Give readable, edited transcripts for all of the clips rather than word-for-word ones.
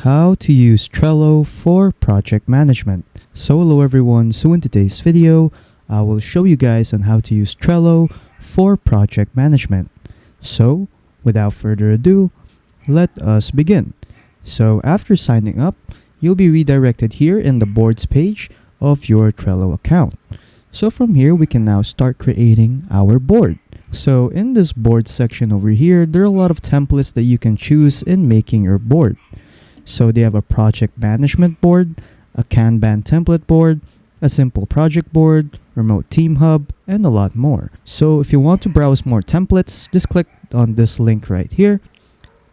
How to use Trello for project management. So hello everyone, so in today's video, I will show you guys on how to use Trello for project management. So without further ado, let us begin. So after signing up, you'll be redirected here in the boards page of your Trello account. So from here, we can now start creating our board. So in this board section over here, there are a lot of templates that you can choose in making your board. So they have a project management board, a Kanban template board, a simple project board, remote team hub, and a lot more. So if you want to browse more templates, just click on this link right here,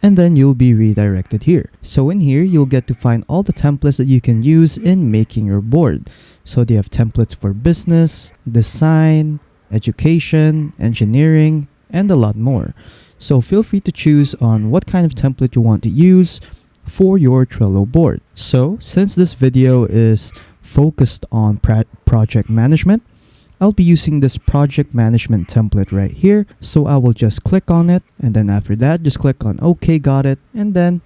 and then you'll be redirected here. So in here, you'll get to find all the templates that you can use in making your board. So they have templates for business, design, education, engineering, and a lot more. So feel free to choose on what kind of template you want to use for your Trello board. So since this video is focused on project management, I'll be using this project management template right here. So I will just click on it, and then after that, just click on OK, got it, and then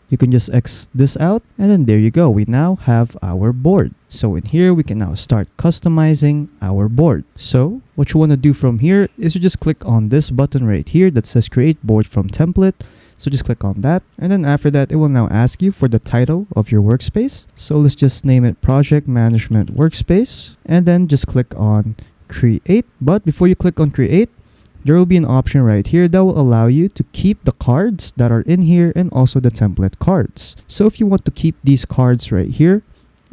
you can just X this out, and then there you go. We now have our board. So in here, we can now start customizing our board. So what you want to do from here is you just click on this button right here that says create board from template. So just click on that, and then after that, it will now ask you for the title of your workspace. So let's just name it Project Management Workspace, and then just click on Create. But before you click on Create, there will be an option right here that will allow you to keep the cards that are in here and also the template cards. So if you want to keep these cards right here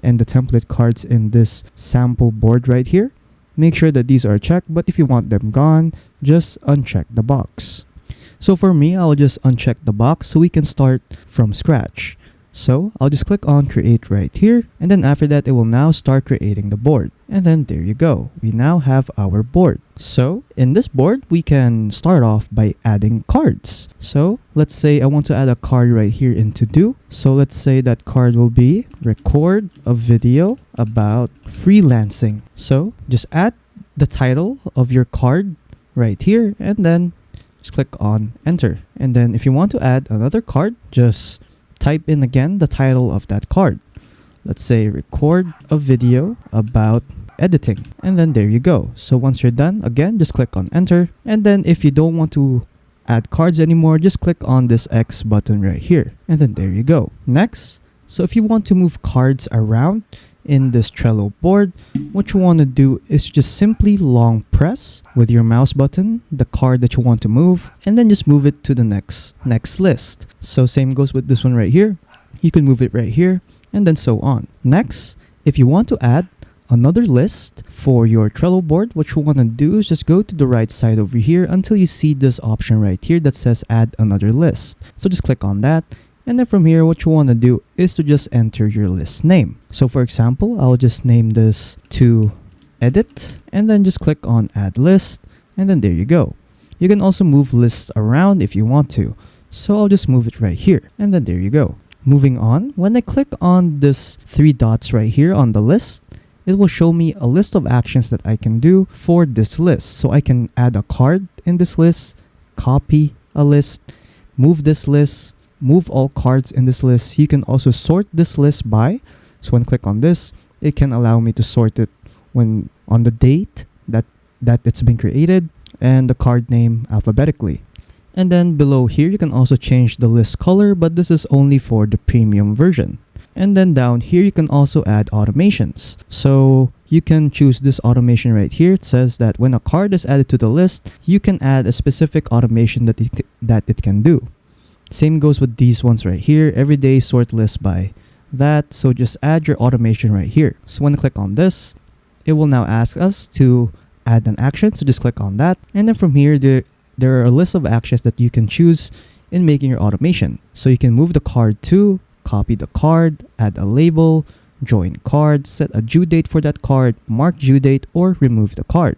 and the template cards in this sample board right here, make sure that these are checked. But if you want them gone, just uncheck the box. So for me, I'll just uncheck the box so we can start from scratch. So I'll just click on create right here, and then after that, it will now start creating the board. And then there you go. We now have our board. So in this board, we can start off by adding cards. So let's say I want to add a card right here in to do. So let's say that card will be record a video about freelancing. So just add the title of your card right here, and then just click on enter. And then if you want to add another card, just type in again the title of that card. Let's say record a video about editing, and then there you go. So once you're done, again, just click on enter. And then if you don't want to add cards anymore, just click on this X button right here, and then there you go. Next, so if you want to move cards around in this Trello board, what you want to do is just simply long press with your mouse button the card that you want to move, and then just move it to the next list. So same goes with this one right here. You can move it right here, and then so on. Next, if you want to add another list for your Trello board, what you want to do is just go to the right side over here until you see this option right here that says add another list. So just click on that. And then from here, what you want to do is to just enter your list name. So for example, I'll just name this to edit, and then just click on add list, and then there you go. You can also move lists around if you want to. So I'll just move it right here, and then there you go. Moving on, when I click on this three dots right here on the list, it will show me a list of actions that I can do for this list. So I can add a card in this list, copy a list, move this list, move all cards in this list. You can also sort this list by. So when I click on this, it can allow me to sort it when on the date that it's been created and the card name alphabetically. And then below here, you can also change the list color, but this is only for the premium version. And then down here, you can also add automations. So you can choose this automation right here. It says that when a card is added to the list, you can add a specific automation that it can do. Same goes with these ones right here. Everyday sort list by that. So just add your automation right here. So when I click on this, it will now ask us to add an action. So just click on that. And then from here, there are a list of actions that you can choose in making your automation. So you can move the card to, copy the card, add a label, join card, set a due date for that card, mark due date, or remove the card.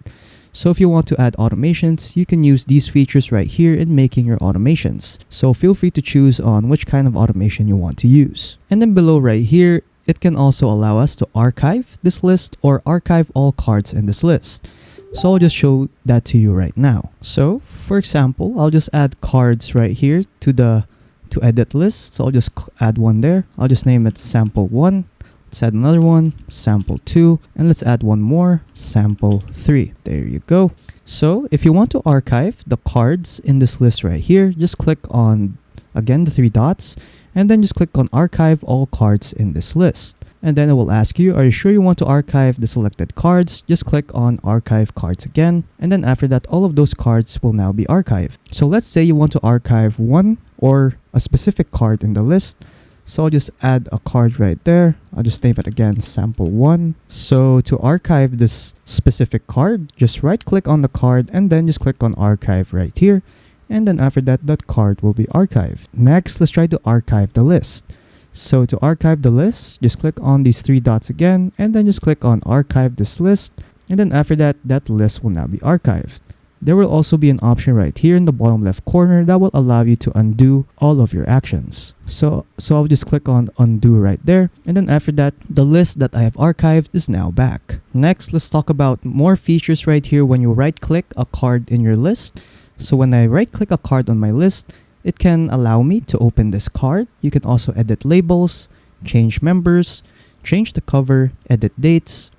So if you want to add automations, you can use these features right here in making your automations. So feel free to choose on which kind of automation you want to use. And then below right here, it can also allow us to archive this list or archive all cards in this list. So I'll just show that to you right now. So for example, I'll just add cards right here to the to edit lists. So I'll just add one there. I'll just name it sample 1. Let's add another one, sample 2, and let's add one more, sample 3. There you go. So if you want to archive the cards in this list right here, just click on, again, the 3 dots, and then just click on archive all cards in this list. And then it will ask you, are you sure you want to archive the selected cards? Just click on archive cards again. And then after that, all of those cards will now be archived. So let's say you want to archive one or a specific card in the list. So I'll just add a card right there. I'll just name it again, sample 1. So to archive this specific card, just right click on the card and then just click on archive right here. And then after that, that card will be archived. Next, let's try to archive the list. So to archive the list, just click on these 3 dots again and then just click on archive this list. And then after that, that list will now be archived. There will also be an option right here in the bottom left corner that will allow you to undo all of your actions. So I'll just click on undo right there. And then after that, the list that I have archived is now back. Next, let's talk about more features right here when you right click a card in your list. So when I right click a card on my list, it can allow me to open this card. You can also edit labels, change members, change the cover, edit dates,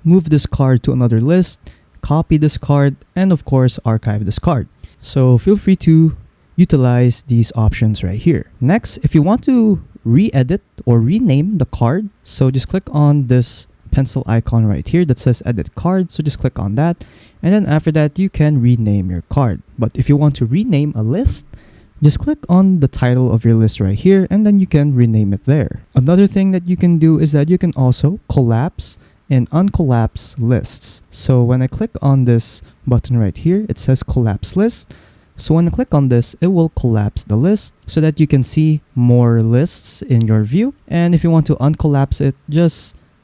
move this card to another list, copy this card, and of course archive this card. So feel free to utilize these options right here. Next, if you want to re-edit or rename the card, so just click on this pencil icon right here that says edit card. So just click on that, and then after that you can rename your card. But if you want to rename a list, just click on the title of your list right here and then you can rename it there. Another thing that you can do is that you can also collapse and uncollapse lists. So when I click on this button right here, it says collapse list. So when I click on this, it will collapse the list so that you can see more lists in your view. And if you want to uncollapse it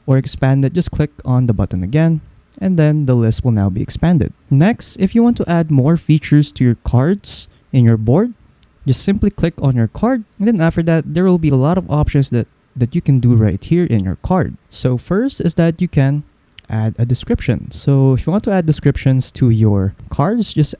or expand it, just click on the button again and then the list will now be expanded. Next, if you want to add more features to your cards in your board, just simply click on your card, and then after that, there will be a lot of options that you can do right here in your card. So first is that you can add a description. So if you want to add descriptions to your cards, just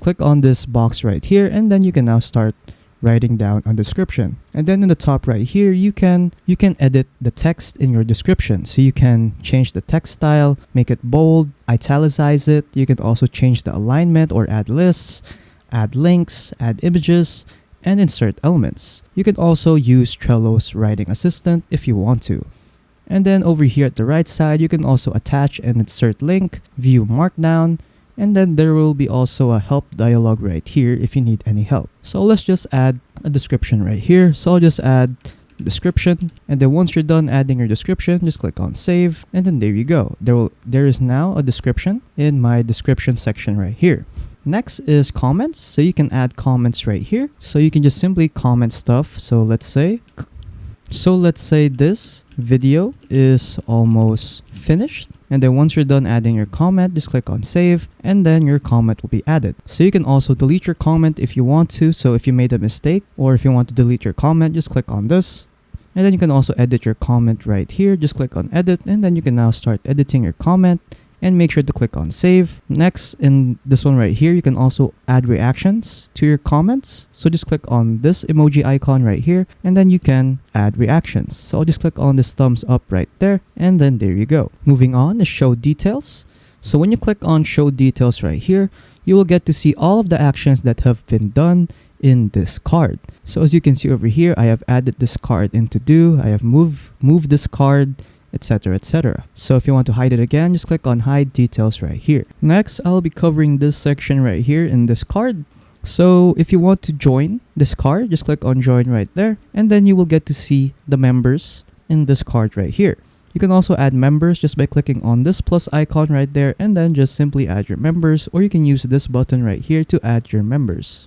click on this box right here, and then you can now start writing down a description. And then in the top right here, you can edit the text in your description. So you can change the text style, make it bold, italicize it. You can also change the alignment or add lists, add links, add images, and insert elements. You can also use Trello's writing assistant if you want to. And then over here at the right side, you can also attach and insert link, view markdown, and then there will be also a help dialog right here if you need any help. So let's just add a description right here. So I'll just add description, and then once you're done adding your description, just click on save, and then there you go. There is now a description in my description section right here. Next is comments. So you can add comments right here. So you can just simply comment stuff. So let's say this video is almost finished. And then once you're done adding your comment, just click on save, and then your comment will be added. So you can also delete your comment if you want to. So if you made a mistake or if you want to delete your comment, just click on this. And then you can also edit your comment right here. Just click on edit, and then you can now start editing your comment. And make sure to click on save. Next, in this one right here, you can also add reactions to your comments. So just click on this emoji icon right here, and then you can add reactions. So I'll just click on this thumbs up right there, and then there you go. Moving on is show details. So when you click on show details right here, you will get to see all of the actions that have been done in this card. So as you can see over here, I have added this card into do, I have moved this card, etc, etc. So if you want to hide it again, just click on hide details right here. Next, I'll be covering this section right here in this card. So if you want to join this card, just click on join right there, and then you will get to see the members in this card right here. You can also add members just by clicking on this plus icon right there, and then just simply add your members, or you can use this button right here to add your members.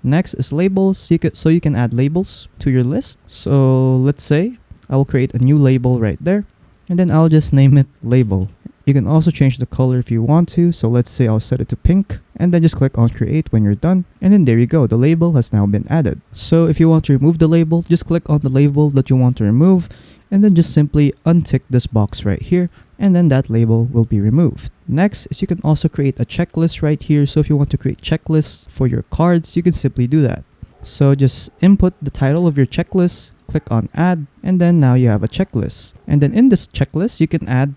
Next is labels. So you can add labels to your list. So let's say I will create a new label right there, and then I'll just name it label. You can also change the color if you want to. So let's say I'll set it to pink, and then just click on create when you're done. And then there you go. The label has now been added. So if you want to remove the label, just click on the label that you want to remove, and then just simply untick this box right here, and then that label will be removed. Next is you can also create a checklist right here. So if you want to create checklists for your cards, you can simply do that. So just input the title of your checklist, click on add, and then now you have a checklist. And then in this checklist, you can add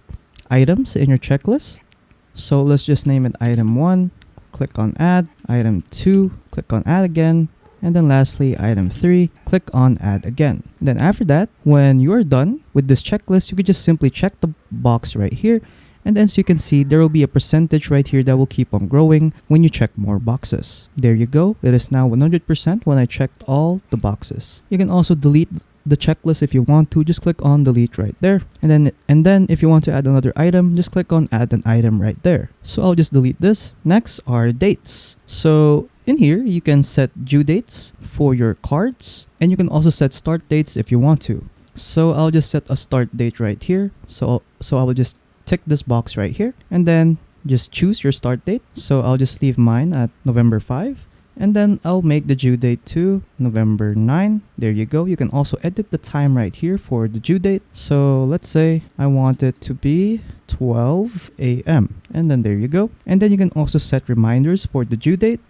items in your checklist. So let's just name it item 1, click on add, item 2, click on add again, and then lastly item 3, click on add again. And then after that, when you are done with this checklist, you could just simply check the box right here, and then so you can see there will be a percentage right here that will keep on growing when you check more boxes. There you go, it is now 100% when I checked all the boxes. You can also delete the checklist if you want to. Just click on delete right there, and then if you want to add another item, just click on add an item right there. So I'll just delete this. Next are dates. So in here you can set due dates for your cards, and you can also set start dates if you want to. So I'll just set a start date right here. So I will just tick this box right here, and then just choose your start date. So I'll just leave mine at November 5. And then I'll make the due date to November 9. There you go. You can also edit the time right here for the due date. So let's say I want it to be 12 a.m. And then there you go. And then you can also set reminders for the due date.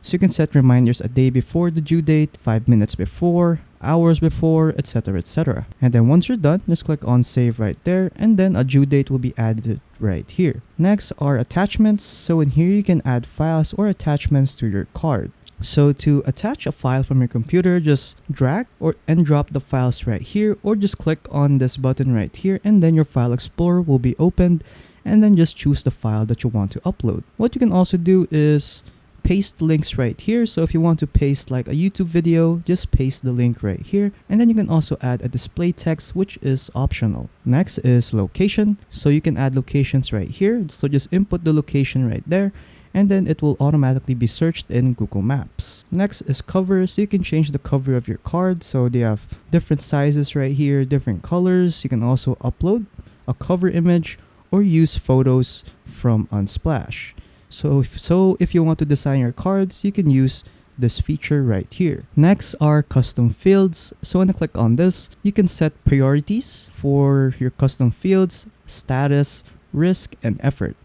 So you can set reminders a day before the due date, 5 minutes before, hours before, etc, etc. And then once you're done, just click on save right there, and then a due date will be added right here. Next are attachments. So in here you can add files or attachments to your card. So to attach a file from your computer, just drag and drop the files right here, or just click on this button right here, and then your file explorer will be opened, and then just choose the file that you want to upload. What you can also do is paste links right here. So if you want to paste like a YouTube video, just paste the link right here, and then you can also add a display text, which is optional. Next is location. So you can add locations right here. So just input the location right there, and then it will automatically be searched in Google Maps. Next is cover. So you can change the cover of your card. So they have different sizes right here, different colors. You can also upload a cover image or use photos from Unsplash. So if you want to design your cards, you can use this feature right here. Next are custom fields. So when I click on this, you can set priorities for your custom fields, status, risk, and effort.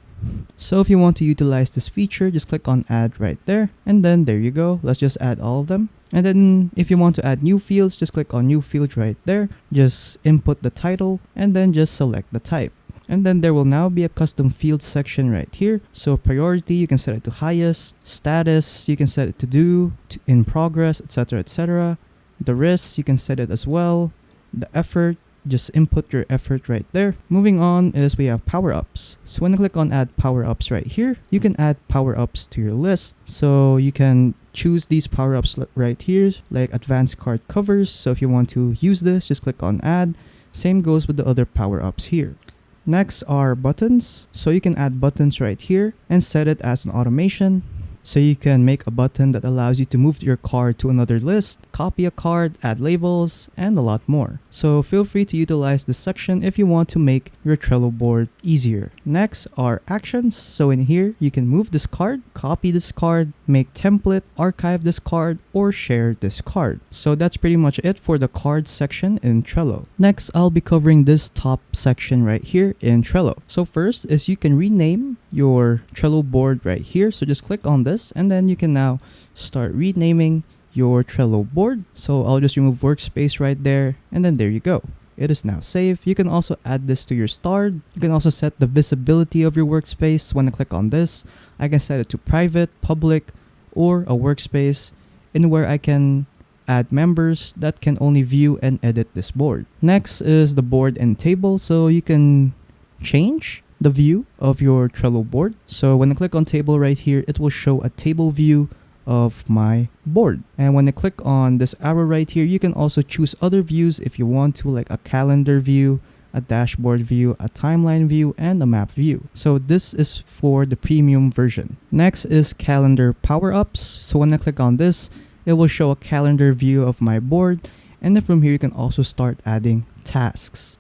So if you want to utilize this feature, just click on add right there, and then there you go. Let's just add all of them. And then if you want to add new fields, just click on new field right there. Just input the title and then just select the type. And then there will now be a custom field section right here. So priority, you can set it to highest. Status, you can set it to do, to in progress, etc, etc. The risk, you can set it as well. The effort, just input your effort right there. Moving on is we have power-ups. So when I click on add power-ups right here, you can add power-ups to your list. So you can choose these power-ups right here, like advanced card covers. So if you want to use this, just click on add. Same goes with the other power-ups here. Next are buttons. So you can add buttons right here and set it as an automation. So you can make a button that allows you to move your card to another list, copy a card, add labels, and a lot more. So feel free to utilize this section if you want to make your Trello board easier. Next are actions. So in here, you can move this card, copy this card, make template, archive this card, or share this card. So that's pretty much it for the cards section in Trello. Next, I'll be covering this top section right here in Trello. So first is you can rename your Trello board right here. So just click on this, and then you can now start renaming your Trello board. So I'll just remove workspace right there, and then there you go. It is now saved. You can also add this to your start. You can also set the visibility of your workspace. When I click on this, I can set it to private, public, or a workspace, in where I can add members that can only view and edit this board. Next is the board and table. So you can change the view of your Trello board. So when I click on table right here, it will show a table view of my board. And when I click on this arrow right here, you can also choose other views if you want to, like a calendar view, a dashboard view, a timeline view, and a map view. So this is for the premium version. Next is calendar power-ups. So when I click on this, it will show a calendar view of my board. And then from here, you can also start adding tasks.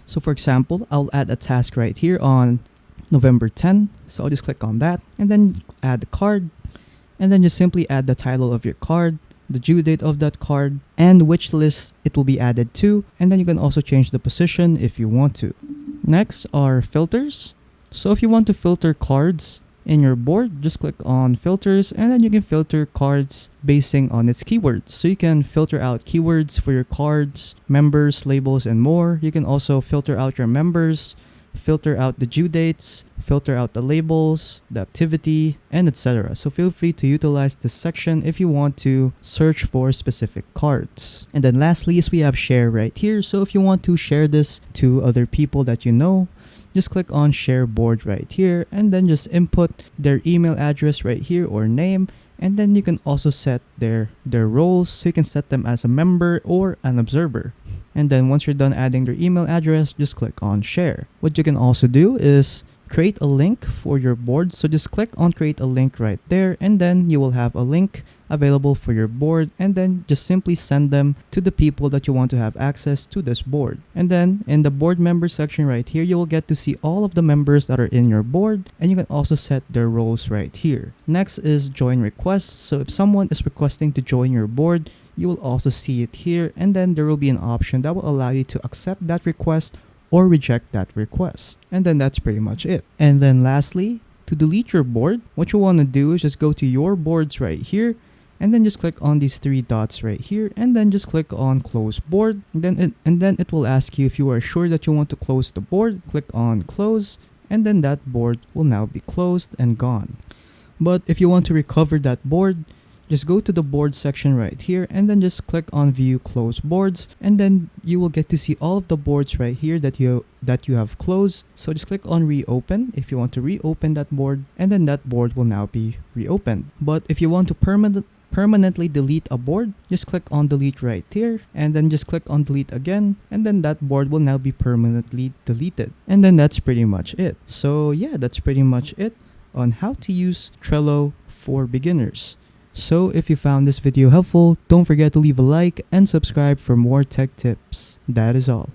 So for example, I'll add a task right here on November 10. So I'll just click on that and then add the card. And then just simply add the title of your card, the due date of that card, and which list it will be added to. And then you can also change the position if you want to. Next are filters. So if you want to filter cards in your board, just click on filters, and then you can filter cards basing on its keywords. So you can filter out keywords for your cards, members, labels, and more. You can also filter out your members, filter out the due dates, filter out the labels, the activity, and etc. So feel free to utilize this section if you want to search for specific cards. And then lastly is we have share right here. So if you want to share this to other people that you know, just click on share board right here, and then just input their email address right here or name. And then you can also set their roles, so you can set them as a member or an observer. And then once you're done adding their email address, just click on share. What you can also do is create a link for your board. So just click on create a link right there, and then you will have a link available for your board, and then just simply send them to the people that you want to have access to this board. And then in the board member section right here, you will get to see all of the members that are in your board, and you can also set their roles right here. Next is join requests. So if someone is requesting to join your board, you will also see it here, and then there will be an option that will allow you to accept that request or reject that request. And then that's pretty much it. And then lastly, to delete your board, what you want to do is just go to your boards right here, and then just click on these three dots right here, and then just click on close board. And then it will ask you if you are sure that you want to close the board. Click on close, and then that board will now be closed and gone. But if you want to recover that board, just go to the board section right here, and then just click on view close boards, and then you will get to see all of the boards right here that you have closed. So just click on reopen if you want to reopen that board, and then that board will now be reopened. But if you want to permanently delete a board, just click on delete right here, and then just click on delete again, and then that board will now be permanently deleted. And then that's pretty much it. So yeah, that's pretty much it on how to use Trello for beginners. So if you found this video helpful, don't forget to leave a like and subscribe for more tech tips. That is all.